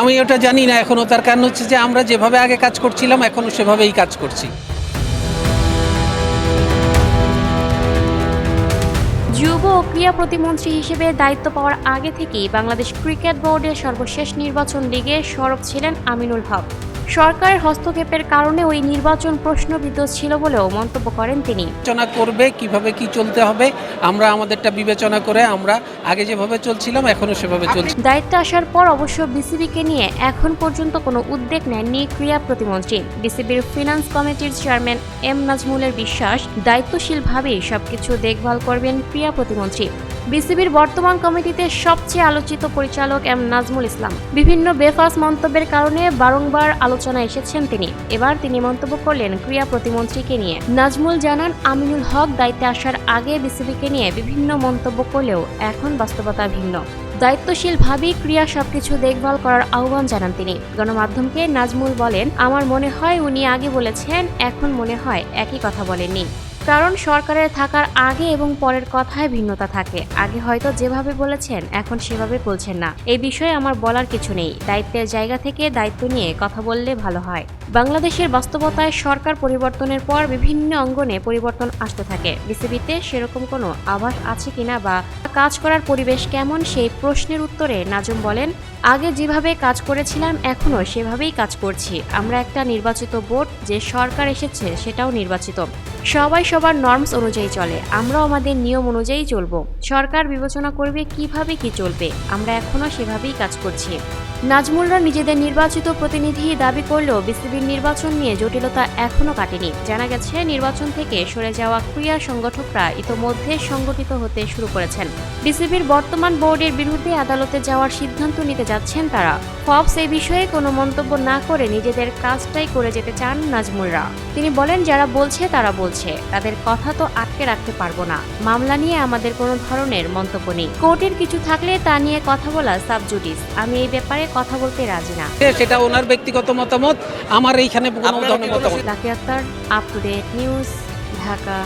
আমি ওটা জানি না এখনও, তার কারণ হচ্ছে যে আমরা যেভাবে আগে কাজ করছিলাম এখনও সেভাবেই কাজ করছি। যুব ও ক্রীড়া প্রতিমন্ত্রী হিসেবে দায়িত্ব পাওয়ার আগে থেকেই বাংলাদেশ ক্রিকেট বোর্ডের সর্বশেষ নির্বাচন লিগে সরব ছিলেন আমিনুল হক। সরকারের হস্তক্ষেপের কারণে ওই নির্বাচন প্রশ্নবিদ্ধ ছিল বলেও মন্তব্য করেন তিনি। বিবেচনা করবে কিভাবে কি চলতে হবে, আমরা আমাদেরটা বিবেচনা করে আমরা আগে যেভাবে চলছিলাম এখনও সেভাবে চলছি। দায়িত্বে আসার পর অবশ্য বিসিবিকে নিয়ে এখন পর্যন্ত কোনো উদ্যোগ নেননি ক্রীড়া প্রতিমন্ত্রী। বিসিবির ফিনান্স কমিটির চেয়ারম্যান এম নাজমুলের বিশ্বাস, দায়িত্বশীলভাবেই সবকিছু দেখভাল করবেন ক্রীড়া প্রতিমন্ত্রী। বিসিবির বর্তমান কমিটিতে সবচেয়ে আলোচিত পরিচালক এম নাজমুল ইসলাম। বিভিন্ন বেফাস মন্তব্যের কারণে বারংবার আলোচনায় এসেছেন তিনি। এবার তিনি মন্তব্য করলেন ক্রীড়া প্রতিমন্ত্রীকে নিয়ে। নাজমুল জানান, আমিনুল হক দায়িত্বে আসার আগে বিসিবিকে নিয়ে বিভিন্ন মন্তব্য করলেও এখন বাস্তবতা ভিন্ন। দায়িত্বশীলভাবেই ক্রীড়া সবকিছু দেখভাল করার আহ্বান জানান তিনি। গণমাধ্যমকে নাজমুল বলেন, আমার মনে হয় উনি আগে বলেছেন, এখন মনে হয় একই কথা বলেননি। কারণ সরকারের থাকার আগে এবং পরের কথায় ভিন্নতা থাকে। আগে হয়তো যেভাবে বলেছেন এখন সেভাবে বলছেন না। এই বিষয়ে আমার বলার কিছু নেই। দায়িত্বের জায়গা থেকে দায়িত্ব নিয়ে কথা বললে ভালো হয়। বাংলাদেশের বাস্তবতায় সরকার পরিবর্তনের পর বিভিন্ন অঙ্গনে পরিবর্তন আসতে থাকে। বিসিবিতে সেরকম কোনো আভাস আছে কিনা বা কাজ করার পরিবেশ কেমন, সেই প্রশ্নের উত্তরে নাজম বলেন, আগে যেভাবে কাজ করেছিলাম এখনও সেভাবেই কাজ করছি। আমরা একটা নির্বাচিত বোর্ড, যে সরকার এসেছে সেটাও নির্বাচিত। সবাই সবার নর্মস অনুযায়ী চলে, আমরাও আমাদের নিয়ম অনুযায়ী চলবো। সরকার বিবেচনা করবে কিভাবে কি চলবে, আমরা এখনও সেভাবেই কাজ করছি। নাজমুলরা নিজেদের নির্বাচিত প্রতিনিধি দাবি করলেও বিসিবির নির্বাচন নিয়ে জটিলতা এখনও কাটেনি। জানা গেছে, নির্বাচন থেকে সরে যাওয়া ক্রীড়া সংগঠকরা ইতোমধ্যে সংগঠিত হতে শুরু করেছেন। বিসিবির বর্তমান বোর্ডের বিরুদ্ধে আদালতে যাওয়ার সিদ্ধান্ত নিতে যাচ্ছেন তারা। ফবস এই বিষয়ে কোনো মন্তব্য না করে নিজেদের কাজটাই করে যেতে চান নাজমুলরা। তিনি বলেন, যারা বলছে তারা বলছে, তাদের কথা তো আটকে রাখতে পারবো না। মামলা নিয়ে আমাদের কোনো ধরনের মন্তব্য নেই। কোর্টের কিছু থাকলে তা নিয়ে কথা বলা সাবজুডিস। আমি এই ব্যাপারে কথা বলতে রাজি না। সেটা ওনার ব্যক্তিগত মতামত, আমার এইখানে কোনো ধরনের মতামত। Lucky Akter, up to date news, Dhaka.